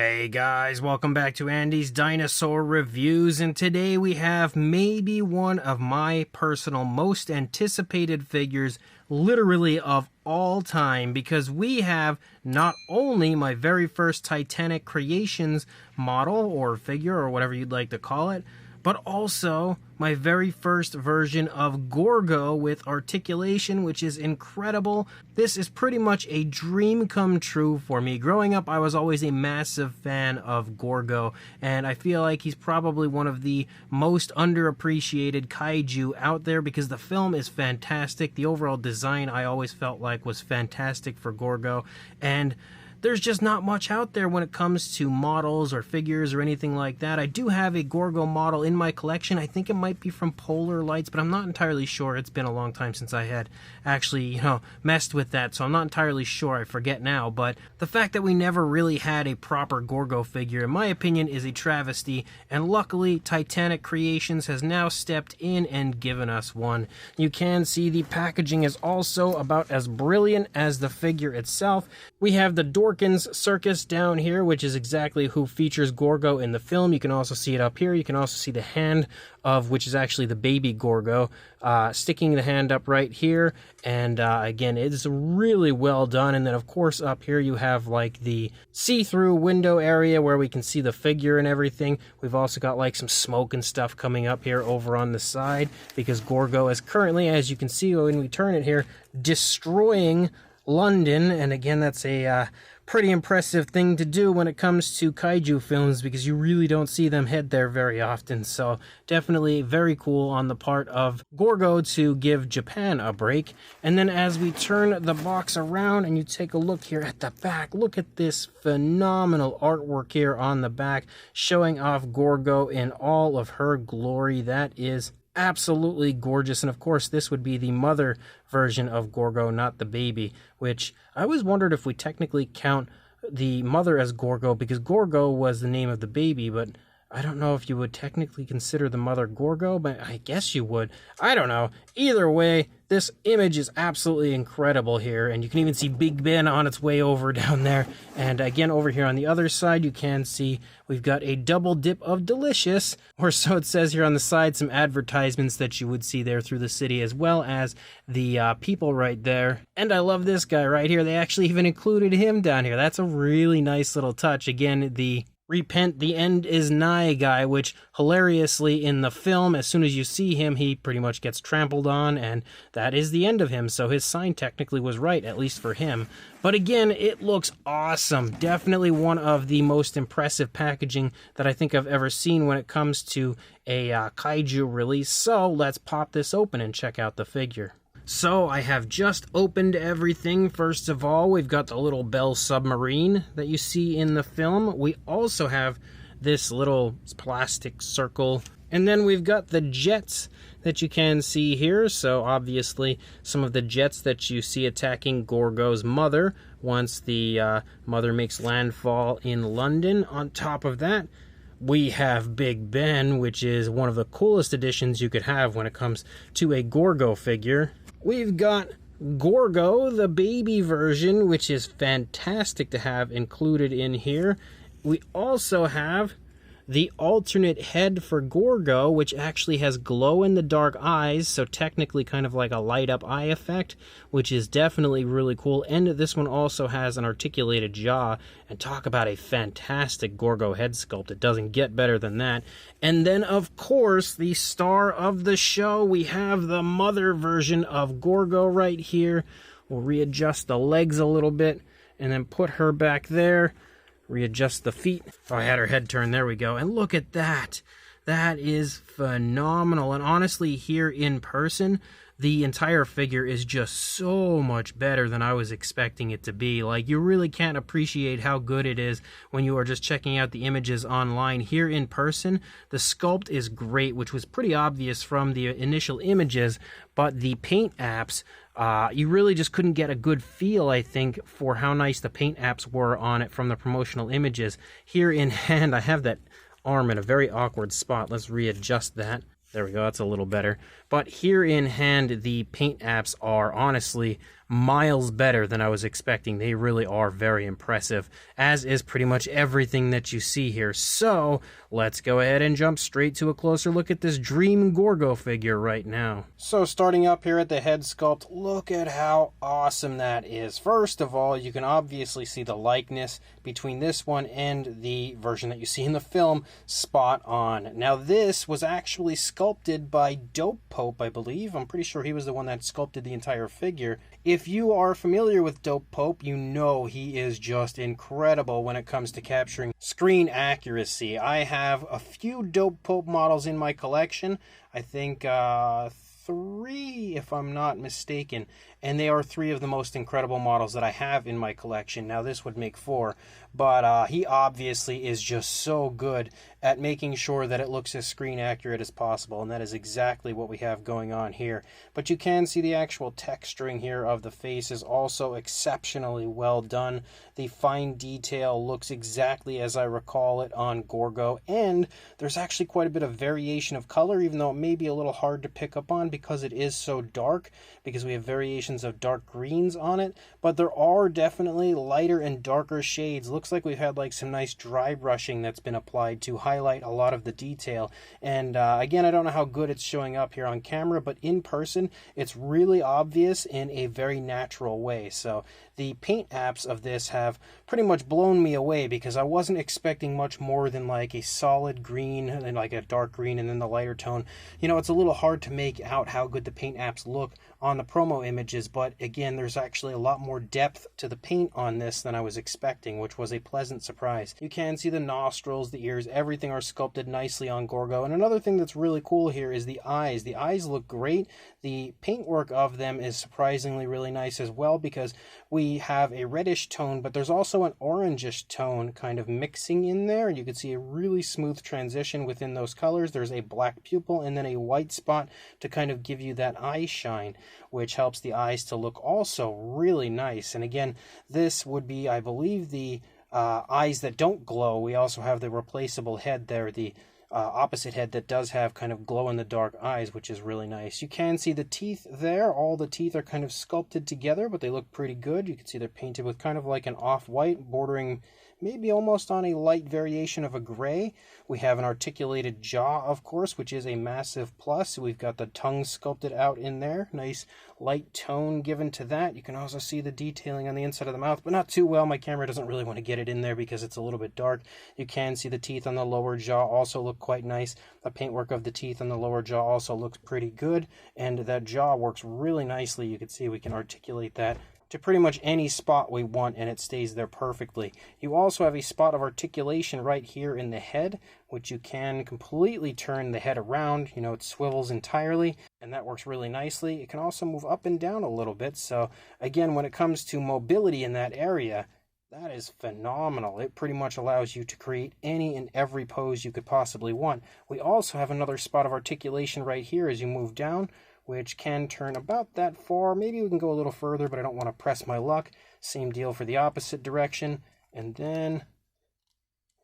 Hey guys, welcome back to Andy's Dinosaur Reviews, and today we have maybe one of my personal most anticipated figures, literally of all time, because we have not only my very first Titanic Creations model, or figure, or whatever you'd like to call it, but also my very first version of Gorgo with articulation, which is incredible. This is pretty much a dream come true for me. Growing up, I was always a massive fan of Gorgo, and I feel like he's probably one of the most underappreciated kaiju out there because the film is fantastic. The overall design I always felt like was fantastic for Gorgo, and there's just not much out there when it comes to models or figures or anything like that. I do have a Gorgo model in my collection. I think it might be from Polar Lights, but I'm not entirely sure. It's been a long time since I had actually, messed with that, so I'm not entirely sure. I forget now, but the fact that we never really had a proper Gorgo figure, in my opinion, is a travesty, and luckily Titanic Creations has now stepped in and given us one. You can see the packaging is also about as brilliant as the figure itself. We have the Dorkins Circus down here, which is exactly who features Gorgo in the film. You can also see it up here. You can also see the hand of, which is actually the baby Gorgo, sticking the hand up right here. And again, it's really well done. And then of course up here you have like the see-through window area where we can see the figure and everything. We've also got like some smoke and stuff coming up here over on the side, because Gorgo is currently, as you can see when we turn it here, destroying London. And again, that's a pretty impressive thing to do when it comes to kaiju films, because you really don't see them head there very often. So definitely very cool on the part of Gorgo to give Japan a break. And then as we turn the box around and you take a look here at the back, look at this phenomenal artwork here on the back, showing off Gorgo in all of her glory. That is absolutely gorgeous. And of course this would be the mother version of Gorgo, not the baby, which I always wondered if we technically count the mother as Gorgo, because Gorgo was the name of the baby, but I don't know if you would technically consider the mother Gorgo, but I guess you would. I don't know. Either way, this image is absolutely incredible here, and you can even see Big Ben on its way over down there. And again, over here on the other side, you can see we've got a double dip of delicious, or so it says here on the side, some advertisements that you would see there through the city, as well as the people right there. And I love this guy right here. They actually even included him down here. That's a really nice little touch. Again, the "Repent, the end is nigh" guy, which hilariously in the film, as soon as you see him, he pretty much gets trampled on, and that is the end of him. So his sign technically was right, at least for him. But again, it looks awesome. Definitely one of the most impressive packaging that I think I've ever seen when it comes to a kaiju release. So let's pop this open and check out the figure. So I have just opened everything. First of all, we've got the little Bell submarine that you see in the film. We also have this little plastic circle. And then we've got the jets that you can see here. So obviously some of the jets that you see attacking Gorgo's mother once the mother makes landfall in London. On top of that, we have Big Ben, which is one of the coolest additions you could have when it comes to a Gorgo figure. We've got Gorgo, the baby version, which is fantastic to have included in here. We also have the alternate head for Gorgo, which actually has glow-in-the-dark eyes, so technically kind of like a light-up eye effect, which is definitely really cool. And this one also has an articulated jaw, and talk about a fantastic Gorgo head sculpt. It doesn't get better than that. And then, of course, the star of the show, we have the mother version of Gorgo right here. We'll readjust the legs a little bit, and then put her back there. Readjust the feet. Oh, I had her head turned. There we go. And look at that. That is phenomenal. And honestly, here in person, the entire figure is just so much better than I was expecting it to be. Like, you really can't appreciate how good it is when you are just checking out the images online. Here in person, the sculpt is great, which was pretty obvious from the initial images, but the paint apps, you really just couldn't get a good feel, I think, for how nice the paint apps were on it from the promotional images. Here in hand, I have that arm in a very awkward spot. Let's readjust that. There we go, that's a little better. But here in hand, the paint apps are honestly miles better than I was expecting. They really are very impressive, as is pretty much everything that you see here. So let's go ahead and jump straight to a closer look at this Dream Gorgo figure right now. So starting up here at the head sculpt, look at how awesome that is. First of all, you can obviously see the likeness between this one and the version that you see in the film, spot on. Now this was actually sculpted by Dope Pope, I believe. I'm pretty sure he was the one that sculpted the entire figure. If you are familiar with Dope Pope, you know he is just incredible when it comes to capturing screen accuracy. I have a few Dope Pope models in my collection. I think 3, if I'm not mistaken, and they are 3 of the most incredible models that I have in my collection. Now this would make 4, but he obviously is just so good at making sure that it looks as screen accurate as possible, and that is exactly what we have going on here. But you can see the actual texturing here of the face is also exceptionally well done. The fine detail looks exactly as I recall it on Gorgo, and there's actually quite a bit of variation of color, even though it may be a little hard to pick up on because it is so dark, because we have variations of dark greens on it, but there are definitely lighter and darker shades. Looks like we've had like some nice dry brushing that's been applied to highlight a lot of the detail. And again, I don't know how good it's showing up here on camera, but in person it's really obvious in a very natural way. So the paint apps of this have pretty much blown me away, because I wasn't expecting much more than like a solid green and like a dark green and then the lighter tone. You know, it's a little hard to make out how good the paint apps look on the promo images, but again, there's actually a lot more depth to the paint on this than I was expecting, which was a pleasant surprise. You can see the nostrils, the ears, everything are sculpted nicely on Gorgo. And another thing that's really cool here is the eyes. The eyes look great. The paintwork of them is surprisingly really nice as well, because we have a reddish tone, but there's also an orangish tone kind of mixing in there. You can see a really smooth transition within those colors. There's a black pupil and then a white spot to kind of give you that eye shine, which helps the eyes to look also really nice. And again, this would be, I believe, the eyes that don't glow. We also have the replaceable head there, the opposite head that does have kind of glow-in-the-dark eyes, which is really nice. You can see the teeth there. All the teeth are kind of sculpted together, but they look pretty good. You can see they're painted with kind of like an off-white, bordering maybe almost on a light variation of a gray. We have an articulated jaw, of course, which is a massive plus. We've got the tongue sculpted out in there. Nice light tone given to that. You can also see the detailing on the inside of the mouth, but not too well. My camera doesn't really want to get it in there because it's a little bit dark. You can see the teeth on the lower jaw also look quite nice. The paintwork of the teeth on the lower jaw also looks pretty good, and that jaw works really nicely. You can see we can articulate that to pretty much any spot we want, and it stays there perfectly. You also have a spot of articulation right here in the head, which you can completely turn the head around. You know, it swivels entirely, and that works really nicely. It can also move up and down a little bit. So again, when it comes to mobility in that area, that is phenomenal. It pretty much allows you to create any and every pose you could possibly want. We also have another spot of articulation right here as you move down, which can turn about that far. Maybe we can go a little further, but I don't want to press my luck. Same deal for the opposite direction. And then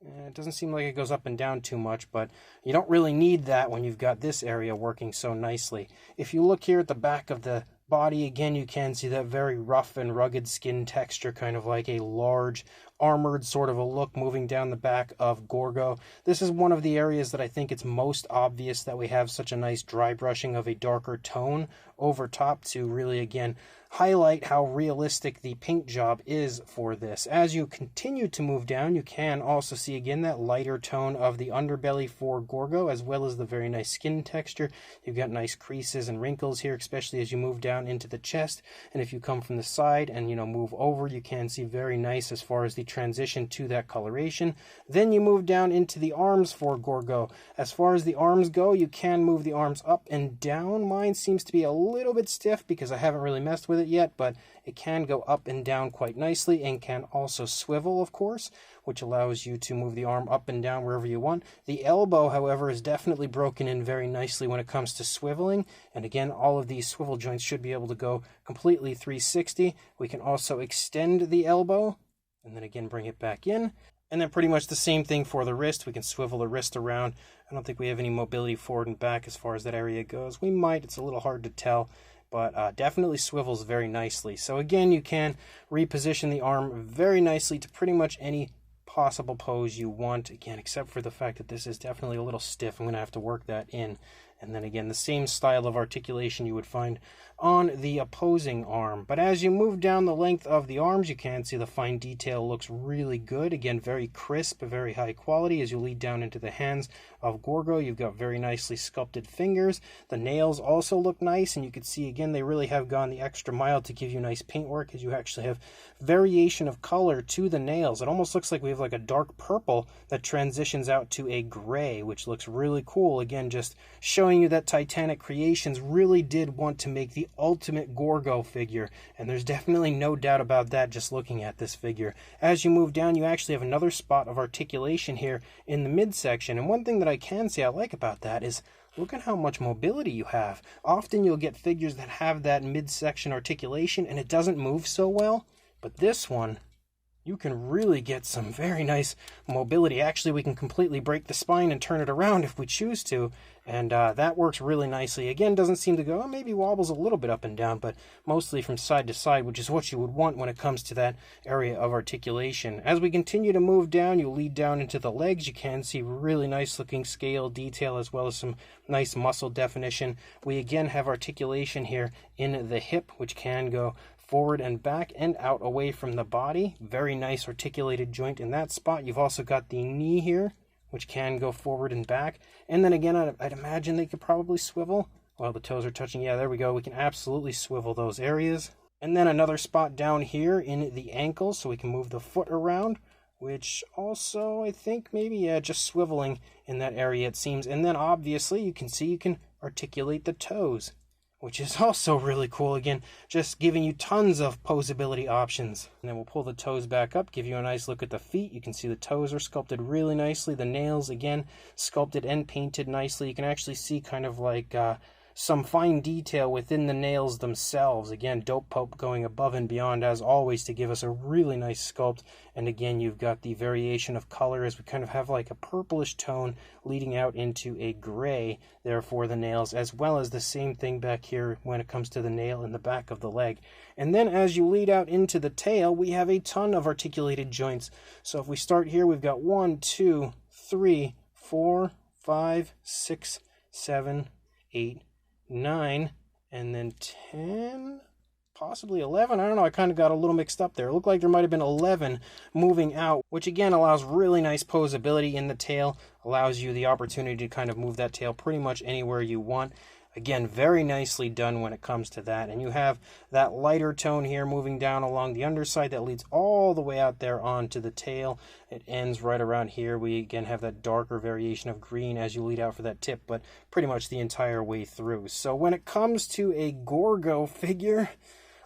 it doesn't seem like it goes up and down too much, but you don't really need that when you've got this area working so nicely. If you look here at the back of the body, again, you can see that very rough and rugged skin texture, kind of like a large armored sort of a look moving down the back of Gorgo. This is one of the areas that I think it's most obvious that we have such a nice dry brushing of a darker tone over top to really, again, highlight how realistic the paint job is for this. As you continue to move down, you can also see again that lighter tone of the underbelly for Gorgo, as well as the very nice skin texture. You've got nice creases and wrinkles here, especially as you move down into the chest. And if you come from the side and, move over, you can see very nice as far as the transition to that coloration. Then you move down into the arms for Gorgo. As far as the arms go, you can move the arms up and down. Mine seems to be a little bit stiff because I haven't really messed with it yet, but it can go up and down quite nicely and can also swivel, of course, which allows you to move the arm up and down wherever you want. The elbow, however, is definitely broken in very nicely when it comes to swiveling. And again, all of these swivel joints should be able to go completely 360. We can also extend the elbow and then again bring it back in. And then pretty much the same thing for the wrist. We can swivel the wrist around. I don't think we have any mobility forward and back as far as that area goes. We might. It's a little hard to tell but definitely swivels very nicely. So again, you can reposition the arm very nicely to pretty much any possible pose you want, again, except for the fact that this is definitely a little stiff. I'm going to have to work that in. And then again, the same style of articulation you would find on the opposing arm. But as you move down the length of the arms, you can see the fine detail looks really good. Again, very crisp, very high quality. As you lead down into the hands of Gorgo, you've got very nicely sculpted fingers. The nails also look nice, and you can see, again, they really have gone the extra mile to give you nice paintwork, as you actually have variation of color to the nails. It almost looks like we have like a dark purple that transitions out to a gray, which looks really cool. Again, just showing you that Titanic Creations really did want to make the ultimate Gorgo figure, and there's definitely no doubt about that just looking at this figure. As you move down, you actually have another spot of articulation here in the midsection, and one thing that I can say I like about that is look at how much mobility you have. Often you'll get figures that have that midsection articulation and it doesn't move so well, but this one, you can really get some very nice mobility. Actually, we can completely break the spine and turn it around if we choose to, and that works really nicely. Again, doesn't seem to go, maybe wobbles a little bit up and down, but mostly from side to side, which is what you would want when it comes to that area of articulation. As we continue to move down, you lead down into the legs. You can see really nice looking scale detail as well as some nice muscle definition. We again have articulation here in the hip, which can go forward and back and out away from the body. Very nice articulated joint in that spot. You've also got the knee here, which can go forward and back. And then again, I'd imagine they could probably swivel while the toes are touching. Yeah, there we go. We can absolutely swivel those areas. And then another spot down here in the ankles, so we can move the foot around, which also, I think, maybe, yeah, just swiveling in that area, it seems. And then obviously, you can see you can articulate the toes, which is also really cool. Again, just giving you tons of posability options. And then we'll pull the toes back up, give you a nice look at the feet. You can see the toes are sculpted really nicely. The nails, again, sculpted and painted nicely. You can actually see kind of like some fine detail within the nails themselves. Again, Dope Pope going above and beyond, as always, to give us a really nice sculpt. And again, you've got the variation of color as we kind of have like a purplish tone leading out into a gray there for the nails, as well as the same thing back here when it comes to the nail in the back of the leg. And then as you lead out into the tail, we have a ton of articulated joints. So if we start here, we've got 1, 2, 3, 4, 5, 6, 7, 8, 9, and then 10, possibly 11. I don't know, I kind of got a little mixed up there. It looked like there might have been 11 moving out, which again allows really nice posability in the tail, allows you the opportunity to kind of move that tail pretty much anywhere you want. Again, very nicely done when it comes to that. And you have that lighter tone here moving down along the underside that leads all the way out there onto the tail. It ends right around here. We again have that darker variation of green as you lead out for that tip, but pretty much the entire way through. So when it comes to a Gorgo figure,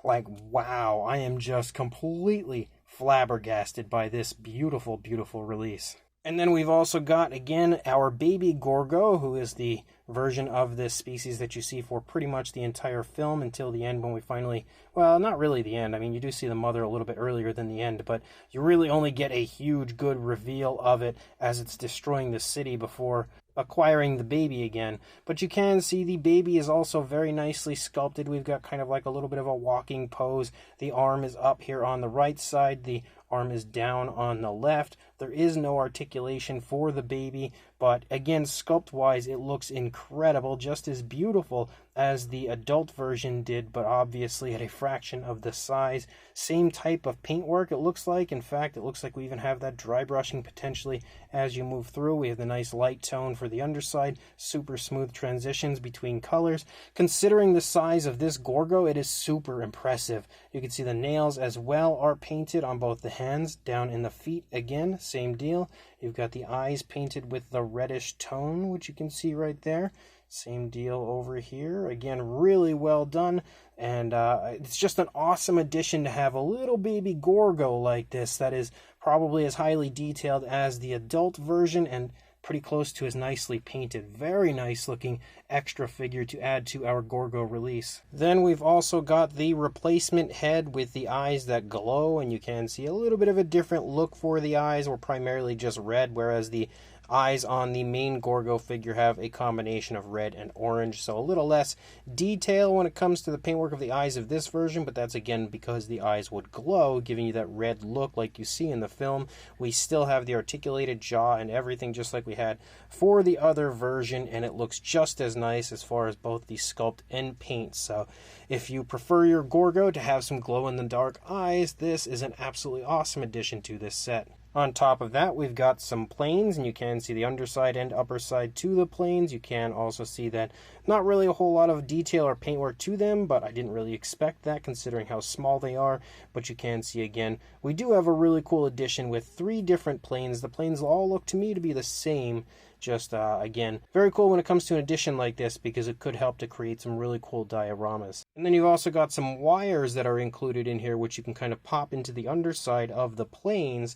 like, wow, I am just completely flabbergasted by this beautiful, beautiful release. And then we've also got, again, our baby Gorgo, who is the version of this species that you see for pretty much the entire film until the end when we finally, well, not really the end. I mean, you do see the mother a little bit earlier than the end, but you really only get a huge, good reveal of it as it's destroying the city before acquiring the baby again. But you can see the baby is also very nicely sculpted. We've got kind of like a little bit of a walking pose. The arm is up here on the right side. The arm is down on the left. There is no articulation for the baby, but again, sculpt-wise, it looks incredible, just as beautiful as the adult version did, but obviously at a fraction of the size. Same type of paintwork, it looks like. In fact, it looks like we even have that dry brushing potentially as you move through. We have the nice light tone for the underside, super smooth transitions between colors. Considering the size of this Gorgo, it is super impressive. You can see the nails as well are painted on both the hands, down in the feet again, same deal. You've got the eyes painted with the reddish tone, which you can see right there. Same deal over here. Again, really well done. And it's just an awesome addition to have a little baby Gorgo like this that is probably as highly detailed as the adult version and pretty close to as nicely painted. Very nice looking extra figure to add to our Gorgo release. Then we've also got the replacement head with the eyes that glow, and you can see a little bit of a different look for the eyes, or primarily just red, whereas the eyes on the main Gorgo figure have a combination of red and orange, so a little less detail when it comes to the paintwork of the eyes of this version, but that's again because the eyes would glow, giving you that red look like you see in the film. We still have the articulated jaw and everything just like we had for the other version, and it looks just as nice as far as both the sculpt and paint. So if you prefer your Gorgo to have some glow-in-the-dark eyes, this is an absolutely awesome addition to this set. On top of that, we've got some planes, and you can see the underside and upper side to the planes. You can also see that not really a whole lot of detail or paintwork to them, but I didn't really expect that considering how small they are. But you can see again, we do have a really cool addition with 3 different planes. The planes all look to me to be the same. Just, again, very cool when it comes to an addition like this because it could help to create some really cool dioramas. And then you've also got some wires that are included in here which you can kind of pop into the underside of the planes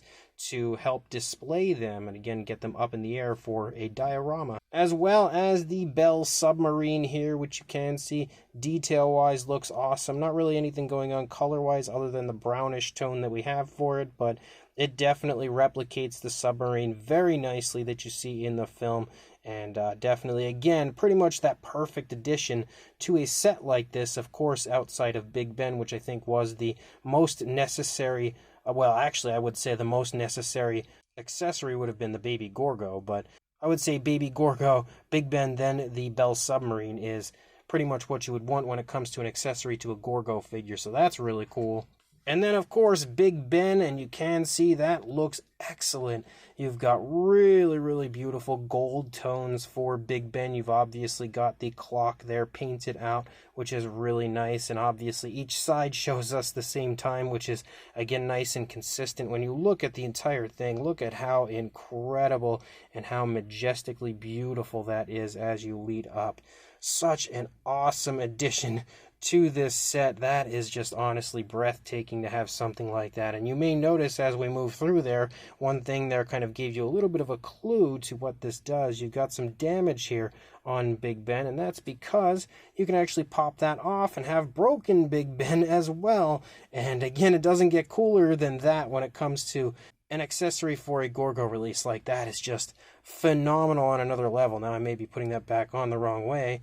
to help display them and again get them up in the air for a diorama. As well as the Bell submarine here, which you can see detail-wise looks awesome. Not really anything going on color-wise other than the brownish tone that we have for it, but it definitely replicates the submarine very nicely that you see in the film, and definitely, again, pretty much that perfect addition to a set like this, of course, outside of Big Ben, which I think was the most necessary, well, actually, I would say the most necessary accessory would have been the Baby Gorgo, but I would say Baby Gorgo, Big Ben, then the Bell submarine is pretty much what you would want when it comes to an accessory to a Gorgo figure, so that's really cool. And then, of course, Big Ben, and you can see that looks excellent. You've got really, really beautiful gold tones for Big Ben. You've obviously got the clock there painted out, which is really nice. And obviously each side shows us the same time, which is, again, nice and consistent. When you look at the entire thing, look at how incredible and how majestically beautiful that is as you lead up. Such an awesome addition to this set. That is just honestly breathtaking to have something like that. And you may notice as we move through there, one thing there kind of gave you a little bit of a clue to what this does. You've got some damage here on Big Ben, and that's because you can actually pop that off and have broken Big Ben as well. And again, it doesn't get cooler than that when it comes to an accessory for a Gorgo release like that. Is just phenomenal on another level. Now I may be putting that back on the wrong way,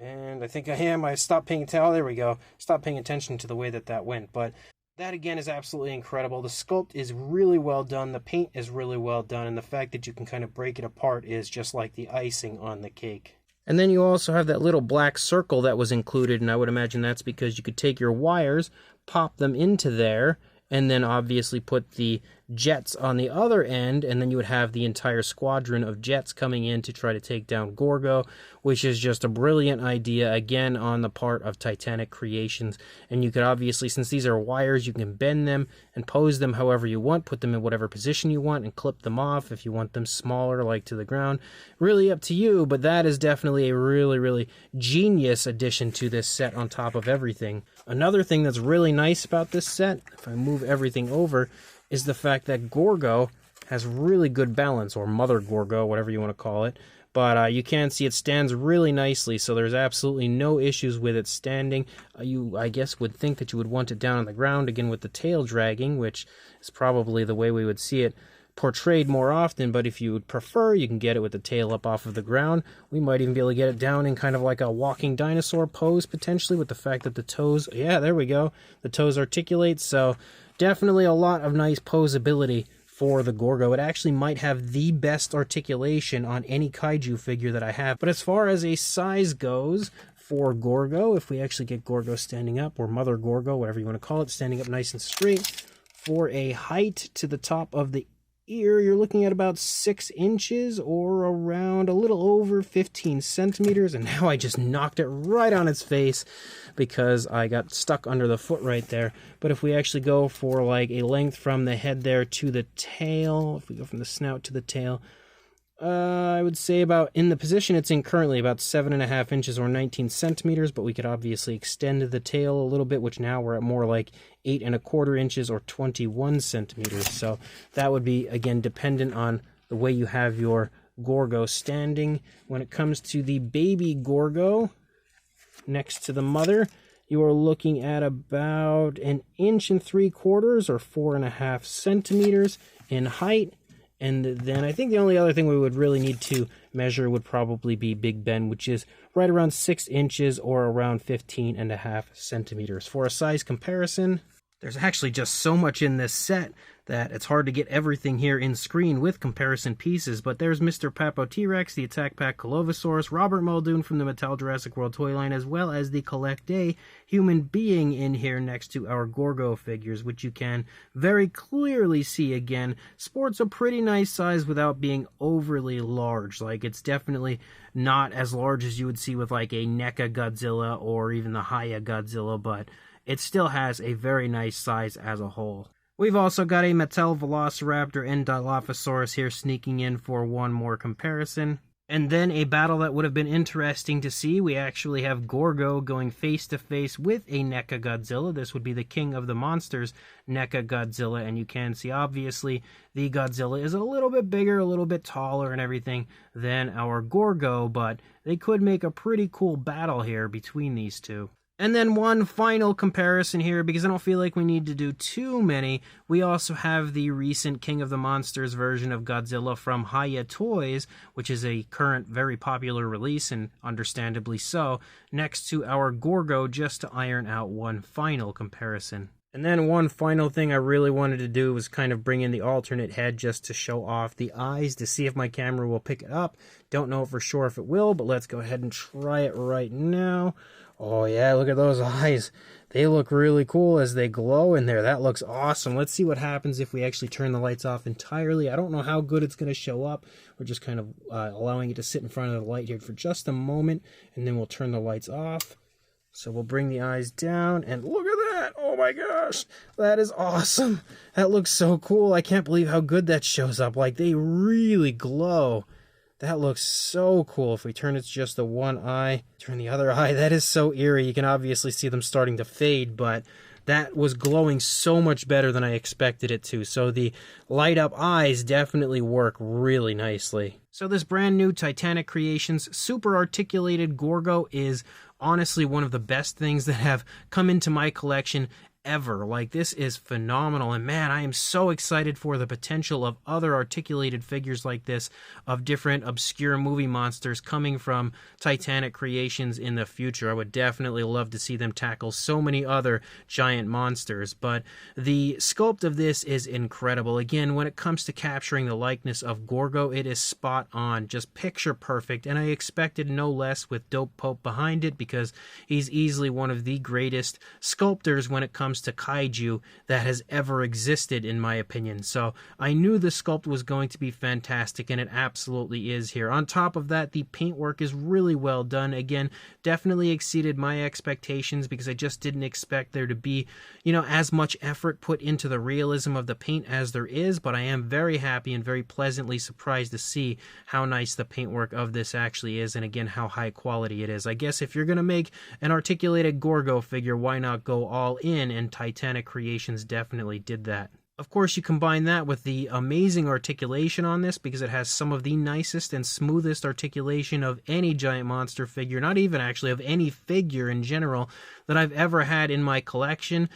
and I think I am. I stopped paying attention. There we go. Stopped paying attention to the way that went. But that, again, is absolutely incredible. The sculpt is really well done. The paint is really well done. And the fact that you can kind of break it apart is just like the icing on the cake. And then you also have that little black circle that was included. And I would imagine that's because you could take your wires, pop them into there, and then obviously put the jets on the other end, and then you would have the entire squadron of jets coming in to try to take down Gorgo, which is just a brilliant idea, again, on the part of Titanic Creations. And you could obviously, since these are wires, you can bend them and pose them however you want, put them in whatever position you want, and clip them off if you want them smaller, like to the ground. Really up to you, but that is definitely a really, really genius addition to this set on top of everything. Another thing that's really nice about this set, if I move everything over, is the fact that Gorgo has really good balance, or Mother Gorgo, whatever you want to call it. But you can see it stands really nicely, so there's absolutely no issues with it standing. You, I guess, would think that you would want it down on the ground, again with the tail dragging, which is probably the way we would see it portrayed more often, but if you would prefer, you can get it with the tail up off of the ground. We might even be able to get it down in kind of like a walking dinosaur pose, potentially, with the fact that the toes, yeah, there we go, the toes articulate, so definitely a lot of nice posability for the Gorgo. It actually might have the best articulation on any Kaiju figure that I have. But as far as a size goes for Gorgo, if we actually get Gorgo standing up, or Mother Gorgo, whatever you want to call it, standing up nice and straight, for a height to the top of the ear, you're looking at about 6 inches, or around a little over 15 centimeters. And now I just knocked it right on its face because I got stuck under the foot right there. But if we actually go for like a length from the head there to the tail, if we go from the snout to the tail, I would say about, in the position it's in currently, about 7.5 inches or 19 centimeters, but we could obviously extend the tail a little bit, which now we're at more like 8.25 inches or 21 centimeters. So that would be, again, dependent on the way you have your Gorgo standing. When it comes to the baby Gorgo next to the mother, you are looking at about 1.75 inches or 4.5 centimeters in height. And then I think the only other thing we would really need to measure would probably be Big Ben, which is right around 6 inches or around 15.5 centimeters. For a size comparison, there's actually just so much in this set that it's hard to get everything here in screen with comparison pieces, but there's Mr. Papo T-Rex, the Attack Pack Colovosaurus, Robert Muldoon from the Mattel Jurassic World toy line, as well as the Collect A human being in here next to our Gorgo figures, which you can very clearly see again sports a pretty nice size without being overly large. Like, it's definitely not as large as you would see with like a NECA Godzilla or even the Haya Godzilla, but it still has a very nice size as a whole. We've also got a Mattel Velociraptor and Dilophosaurus here sneaking in for one more comparison. And then a battle that would have been interesting to see, we actually have Gorgo going face-to-face with a NECA Godzilla. This would be the King of the Monsters NECA Godzilla, and you can see, obviously, the Godzilla is a little bit bigger, a little bit taller and everything than our Gorgo, but they could make a pretty cool battle here between these two. And then one final comparison here, because I don't feel like we need to do too many. We also have the recent King of the Monsters version of Godzilla from Haya Toys, which is a current very popular release, and understandably so, next to our Gorgo, just to iron out one final comparison. And then one final thing I really wanted to do was kind of bring in the alternate head just to show off the eyes to see if my camera will pick it up. Don't know for sure if it will, but let's go ahead and try it right now. Oh yeah, look at those eyes. They look really cool as they glow in there. That looks awesome. Let's see what happens if we actually turn the lights off entirely. I don't know how good it's going to show up. We're just kind of allowing it to sit in front of the light here for just a moment, and then we'll turn the lights off. So we'll bring the eyes down, and look at that! Oh my gosh! That is awesome! That looks so cool. I can't believe how good that shows up. Like, they really glow. That looks so cool. If we turn it to just the one eye, turn the other eye, that is so eerie. You can obviously see them starting to fade, but that was glowing so much better than I expected it to. So the light up eyes definitely work really nicely. So this brand new Titanic Creations Super Articulated Gorgo is honestly one of the best things that have come into my collection ever. Like, this is phenomenal, and man, I am so excited for the potential of other articulated figures like this of different obscure movie monsters coming from Titanic Creations in the future. I would definitely love to see them tackle so many other giant monsters, but the sculpt of this is incredible. Again, when it comes to capturing the likeness of Gorgo, it is spot on, just picture perfect, and I expected no less with Dope Pope behind it, because he's easily one of the greatest sculptors when it comes to kaiju that has ever existed, in my opinion. So I knew the sculpt was going to be fantastic, and it absolutely is here. On top of that, the paintwork is really well done. Again, definitely exceeded my expectations, because I just didn't expect there to be, as much effort put into the realism of the paint as there is, but I am very happy and very pleasantly surprised to see how nice the paintwork of this actually is, and again, how high quality it is. I guess if you're going to make an articulated Gorgo figure, why not go all in? And Titanic Creations definitely did that. Of course, you combine that with the amazing articulation on this, because it has some of the nicest and smoothest articulation of any giant monster figure, not even actually of any figure in general, that I've ever had in my collection.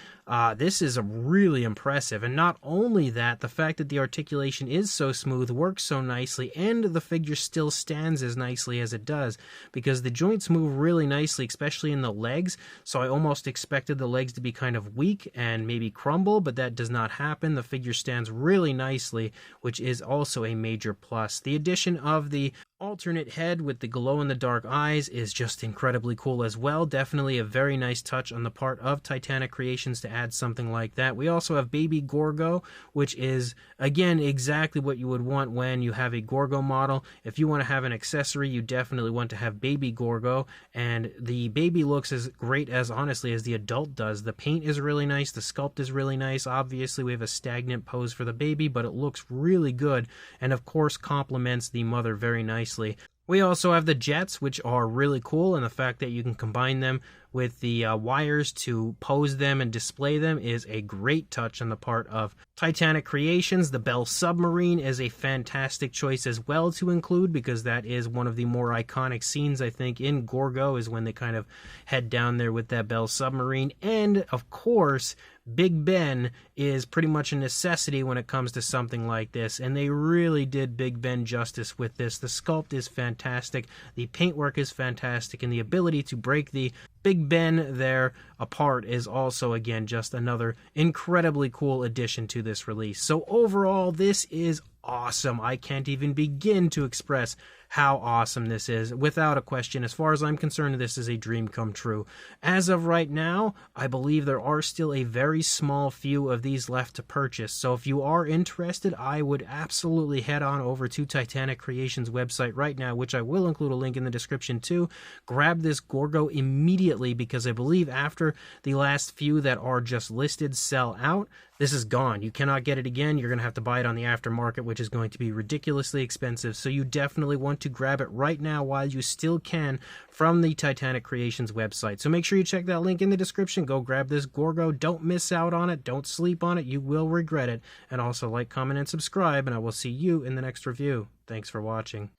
This is really impressive, and not only that, the fact that the articulation is so smooth, works so nicely, and the figure still stands as nicely as it does, because the joints move really nicely, especially in the legs, so I almost expected the legs to be kind of weak and maybe crumble, but that does not happen. The figure stands really nicely, which is also a major plus. The addition of the alternate head with the glow-in-the-dark eyes is just incredibly cool as well. Definitely a very nice touch on the part of Titanic Creations to add something like that. We also have Baby Gorgo, which is, again, exactly what you would want when you have a Gorgo model. If you want to have an accessory, you definitely want to have Baby Gorgo, and the baby looks as great as, honestly, as the adult does. The paint is really nice, the sculpt is really nice. Obviously, we have a stagnant pose for the baby, but it looks really good, and of course complements the mother very nicely. We also have the jets, which are really cool, and the fact that you can combine them with the wires to pose them and display them is a great touch on the part of Titanic Creations. The Bell Submarine is a fantastic choice as well to include, because that is one of the more iconic scenes, I think, in Gorgo, is when they kind of head down there with that Bell Submarine. And, of course, Big Ben is pretty much a necessity when it comes to something like this, and they really did Big Ben justice with this. The sculpt is fantastic, the paintwork is fantastic, and the ability to break the Big Ben there apart is also, again, just another incredibly cool addition to this release. So overall, this is awesome. I can't even begin to express how awesome this is. Without a question, as far as I'm concerned, this is a dream come true. As of right now, I believe there are still a very small few of these left to purchase. So if you are interested, I would absolutely head on over to Titanic Creations website right now, which I will include a link in the description too. Grab this Gorgo immediately, because I believe after the last few that are just listed sell out, this is gone. You cannot get it again. You're going to have to buy it on the aftermarket, which is going to be ridiculously expensive. So you definitely want to grab it right now while you still can from the Titanic Creations website. So make sure you check that link in the description. Go grab this Gorgo. Don't miss out on it. Don't sleep on it. You will regret it. And also like, comment, and subscribe, and I will see you in the next review. Thanks for watching.